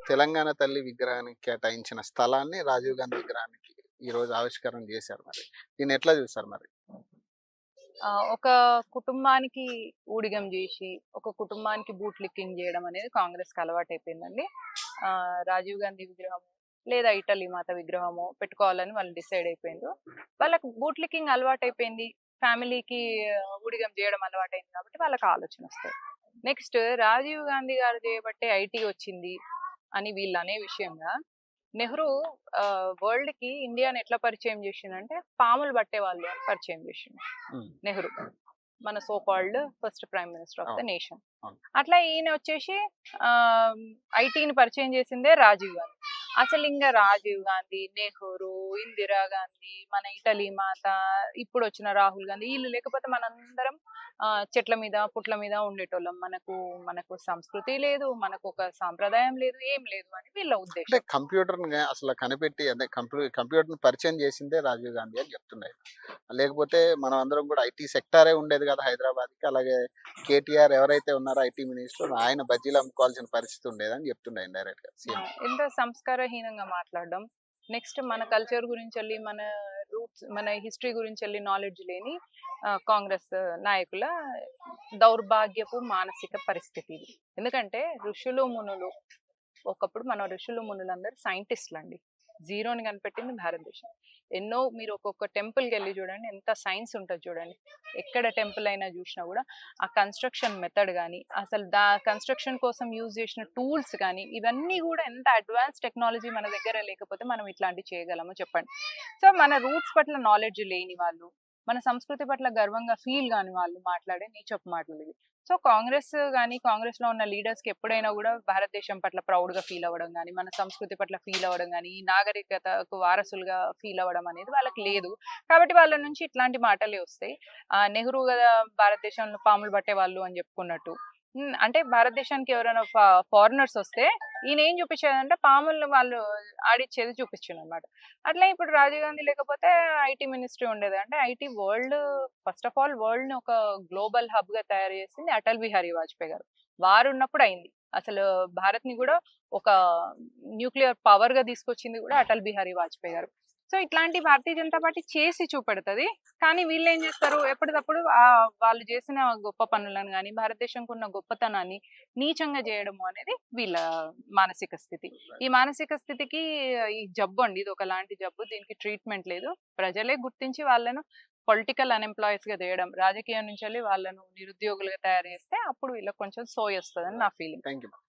తెలంగాణ తల్లి విగ్రహానికి కేటాయించిన స్థలాన్ని రాజీవ్ గాంధీ విగ్రహానికి ఈరోజు ఆవిష్కరణ చేశారు మరి. దీన్ని ఎట్లా చూస్తారు మరి? ఒక కుటుంబానికి ఊడిగం జేసి, ఒక కుటుంబానికి బూట్ లిక్కింగ్ జేయడం అనేది కాంగ్రెస్‌కి అలవాటయిపోయిందండి. రాజీవ్ గాంధీ విగ్రహము, లేదా ఇటలీ మాత విగ్రహమో పెట్టుకోవాలని వాళ్ళు డిసైడ్ అయిపోయిండ్రు. వాళ్ళకి బూట్ లిక్కింగ్ అలవాటయిపోయింది. ఫ్యామిలీకి ఊడిగం జేయడం అలవాటయింది కాబట్టి వాళ్ళకి ఆలోచనొస్తాయి. నెక్స్ట్ రాజీవ్ గాంధీ గారు చేయబట్టే ఐటీ వచ్చింది అని వీళ్ళనే విషయంగా నెహ్రూ వరల్డ్‌కి ఇండియాని ఎట్లా పరిచయం చేసిండంటే పాములు పట్టేవాళ్ళు అని పరిచయం చేసిండు హ్మ్. నెహ్రూ. మన so called first prime minister of the అవును. నేషన్. అవును. అట్లా ఈయన వచ్చేసి ఐటీని పరిచయం చేసిందే రాజీవ్ గాంధీ. అసలు ఇంకా రాజీవ్ గాంధీ, నెహ్రూ, ఇందిరా గాంధీ, మన ఇటలీ మాత, ఇప్పుడు వచ్చిన రాహుల్ గాంధీ వీళ్ళు లేకపోతే మనందరం చెట్ల మీద పుట్ల మీద ఉండేటోళ్ళం. మనకు మనకు సంస్కృతి లేదు, మనకు ఒక సాంప్రదాయం లేదు, ఏం లేదు అని వీళ్ళ అంటే ఉద్దేశం. కంప్యూటర్‌ని అసలు కనిపెట్టి అదే కంప్యూటర్‌ని పరిచయం చేసిందే రాజీవ్ గాంధీ అని చెప్తుండే. లేకపోతే మనం అందరం కూడా ఐటీ సెక్టారే ఉండేది కదా హైదరాబాద్‌కి. అలాగే కేటీఆర్ ఎవరైతే ఉన్నారో ఐటీ మినిస్టర్ ఆయన బజ్జీలు అమ్ముకోవాల్సిన పరిస్థితి ఉండేదని చెప్తుండే ఇండైరెక్ట్‌గా సీఎం. ఎంత సంస్కారహీనంగా మాట్లాడడం. నెక్స్ట్ మన కల్చర్ గురించి మన రూట్స్ మన హిస్టరీ గురించి నాలెడ్జ్ లేని కాంగ్రెస్ నాయకుల దౌర్భాగ్యపు మానసిక పరిస్థితి ఇది. ఎందుకంటే ఋషులు మునులు ఒకప్పుడు మన ఋషులు మునులందరూ సైంటిస్టులు అండి. జీరోని కనిపెట్టింది భారతదేశం. ఎన్నో మీరు ఒక్కొక్క టెంపుల్కి వెళ్ళి చూడండి, ఎంత సైన్స్ ఉంటుంది చూడండి. ఎక్కడ టెంపుల్ అయినా చూసినా కూడా ఆ కన్స్ట్రక్షన్ మెథడ్ కానీ, అసలు కన్స్ట్రక్షన్ కోసం యూజ్ చేసిన టూల్స్ కానీ, ఇవన్నీ కూడా ఎంత అడ్వాన్స్ టెక్నాలజీ మన దగ్గర లేకపోతే మనం ఇట్లాంటివి చేయగలమో చెప్పండి. సో మన రూట్స్ పట్ల నాలెడ్జ్ లేని వాళ్ళు, మన సంస్కృతి పట్ల గర్వంగా ఫీల్ కాని వాళ్ళు మాట్లాడే నీచపు మాటలు ఇవి. సో కాంగ్రెస్ కానీ, కాంగ్రెస్ లో ఉన్న లీడర్స్ కి ఎప్పుడైనా కూడా భారతదేశం పట్ల ప్రౌడ్ గా ఫీల్ అవ్వడం కానీ, మన సంస్కృతి పట్ల ఫీల్ అవ్వడం కానీ, ఈ నాగరికతకు వారసులుగా ఫీల్ అవ్వడం అనేది వాళ్ళకి లేదు. కాబట్టి వాళ్ళ నుంచి ఇట్లాంటి మాటలే వస్తాయి. నెహ్రూ కదా భారతదేశంలో పాములు పట్టే వాళ్ళు అని చెప్పుకున్నట్టు. అంటే భారతదేశానికి ఎవరైనా ఫారినర్స్ వస్తే ఈయన ఏం చూపించేదంటే పాములను వాళ్ళు ఆడిచ్చేది చూపించాడు అనమాట. అట్లా ఇప్పుడు రాజీవ్ గాంధీ లేకపోతే ఐటీ మినిస్ట్రీ ఉండేది. అంటే IT world, first of all world ని ఒక గ్లోబల్ హబ్ గా తయారు చేసింది అటల్ బిహారీ వాజ్పేయి గారు. వారు ఉన్నప్పుడు అయింది. అసలు భారత్ ని కూడా ఒక న్యూక్లియర్ పవర్ గా తీసుకొచ్చింది కూడా అటల్ బిహారీ వాజ్పేయి గారు. సో ఇట్లాంటి భారతీయ జనతా పార్టీ చేసి చూపెడుతుంది. కానీ వీళ్ళు ఏం చేస్తారు, ఎప్పటికప్పుడు వాళ్ళు చేసిన గొప్ప పనులను కానీ, భారతదేశంకు ఉన్న గొప్పతనాన్ని నీచంగా చేయడము అనేది వీళ్ళ మానసిక స్థితి. ఈ మానసిక స్థితికి ఈ జబ్బు అండి, ఇది ఒకలాంటి జబ్బు. దీనికి ట్రీట్మెంట్ లేదు. ప్రజలే గుర్తించి వాళ్ళను పొలిటికల్ అన్ఎంప్లాయీస్ గా చేయడం, రాజకీయం నుంచి వాళ్ళను నిరుద్యోగులుగా తయారు చేస్తే అప్పుడు వీళ్ళకి కొంచెం సోయి వస్తుందని నా ఫీలింగ్. Thank you.